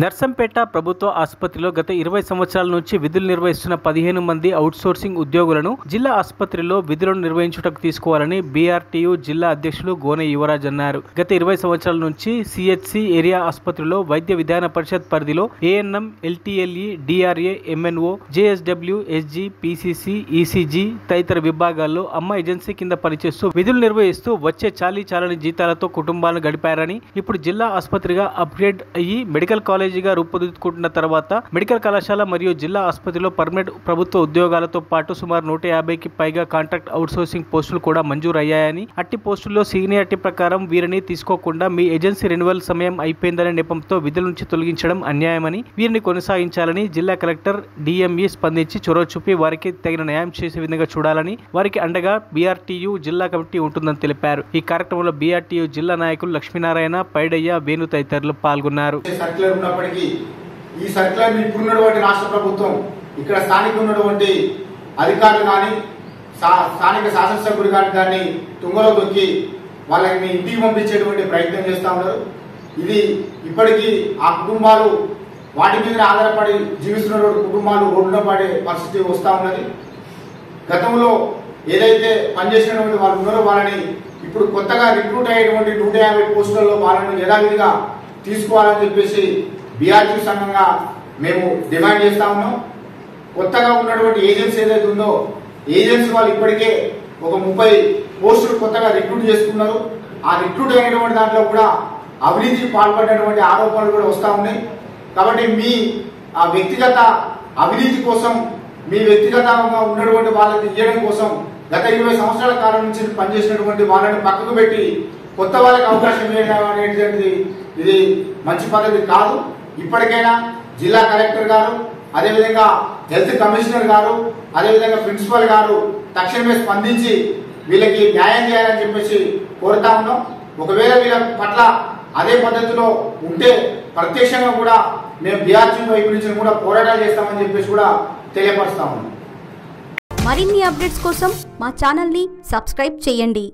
నర్సంపేట ప్రభుత్వ ఆసుపత్రిలో గత 20 సంవత్సరాల నుంచి విధులు నిర్వహిస్తున్న 15 మంది అవుట్సోర్సింగ్ ఉద్యోగులను జిల్లా ఆసుపత్రిలో విధులను నిర్వహించుటకు తీసుకోవాలని బీఆర్టీయూ జిల్లా అధ్యక్షులు గోనె యువరాజ్ అన్నారు. గత 20 సంవత్సరాల నుంచి సిహెచ్సి ఏరియా ఆసుపత్రిలో వైద్య విధాన పరిషత్ పరిధిలో ANM, LTLE, DRA, MNO, JSW, SG, PCC, ECG తదితర విభాగాల్లో అమ్మ ఏజెన్సీ కింద పనిచేస్తూ విధులు నిర్వహిస్తూ వచ్చే చాలని జీతాలతో కుటుంబాలను గడిపారని, ఇప్పుడు జిల్లా ఆసుపత్రిగా అప్గ్రేడ్ అయ్యి మెడికల్ కాలేజీగా రూపుదిద్దుకుంటున్న తర్వాత మెడికల్ కళాశాల మరియు జిల్లా ఆసుపత్రిలో పర్మనెంట్ ప్రభుత్వ ఉద్యోగాలతో పాటు సుమారు 150కి పైగా కాంట్రాక్ట్ అవుట్సోర్సింగ్ పోస్టులు కూడా మంజూరు అయ్యాయని, అట్టి పోస్టుల్లో సీనియారిటీ ప్రకారం వీరిని తీసుకోకుండా మీ ఏజెన్సీ రెన్యువల్ సమయం అయిపోయిందనే నెపంతో విధుల నుంచి తొలగించడం అన్యాయమని, వీరిని కొనసాగించాలని జిల్లా కలెక్టర్ డిఎంఈ స్పందించి చొరవ చూపి వారికి తగిన న్యాయం చేసే విధంగా చూడాలని, వారికి అండగా బీఆర్టీయూ జిల్లా కమిటీ ఉంటుందని తెలిపారు. ఈ కార్యక్రమంలో బీఆర్టీయూ జిల్లా నాయకులు లక్ష్మీనారాయణ, పైడయ్య, వేణు తదితరులు పాల్గొన్నారు. ఈ సర్క్యులర్ ఇప్పుడున్నటువంటి రాష్ట్ర ప్రభుత్వం ఇక్కడ స్థానిక ఉన్నటువంటి అధికారులు కానీ స్థానిక శాసనసభ్యులు కానీ దాన్ని తుంగలో తొక్కి వాళ్ళని ఇంటికి పంపించేటువంటి ప్రయత్నం చేస్తూ ఉన్నారు. ఇది ఇప్పటికీ ఆ కుటుంబాలు వాటి మీద ఆధారపడి జీవిస్తున్నటువంటి కుటుంబాలు రోడ్డున పడే పరిస్థితి వస్తూ ఉన్నది. గతంలో ఏదైతే పనిచేసినటువంటి వాళ్ళు ఉన్నారో వాళ్ళని ఇప్పుడు కొత్తగా రిక్రూట్ అయ్యేటువంటి 150 పోస్టులలో వాళ్ళని యథావిధిగా తీసుకోవాలని చెప్పేసి బీఆర్టీ సంఘంగా మేము డిమాండ్ చేస్తా ఉన్నాం. కొత్తగా ఉన్నటువంటి ఏజెన్సీ ఏదైతే ఉందో ఏజెన్సీ వాళ్ళు ఇప్పటికే ఒక 30 పోస్టులు కొత్తగా రిక్రూట్ చేసుకున్నారు. ఆ రిక్రూట్ అయినటువంటి దాంట్లో కూడా అవినీతికి పాల్పడినటువంటి ఆరోపణలు కూడా వస్తూ ఉన్నాయి. కాబట్టి మీ ఆ వ్యక్తిగత అవినీతి కోసం, మీ వ్యక్తిగతంగా ఉన్నటువంటి వాళ్ళకి ఇవ్వడం కోసం గత 20 సంవత్సరాల కాలం నుంచి పనిచేసినటువంటి వాళ్ళని పక్కకు పెట్టి కొత్త వాళ్ళకి అవకాశం ఇవ్వడం అనేటువంటిది ఇది మంచి పద్ధతి కాదు. ఇప్పటికైనా జిల్లా కలెక్టర్ గారు, అదేవిధంగా హెల్త్ కమిషనర్ గారు, అదేవిధంగా ప్రిన్సిపల్ గారు తక్షణమే స్పందించి వీళ్ళకి న్యాయం చేయాలని చెప్పేసి కోరుతా ఉన్నాం. ఒకవేళ వీళ్ళ పట్ల అదే పద్ధతిలో ఉంటే ప్రత్యక్షంగా కూడా మేము బీఆర్టీ వైపు నుంచి కూడా పోరాటాలు చేస్తామని చెప్పేసి కూడా తెలియపరుస్తా ఉన్నాం. మరిన్ని అప్డేట్స్ కోసం మా ఛానల్ని సబ్స్క్రైబ్ చేయండి.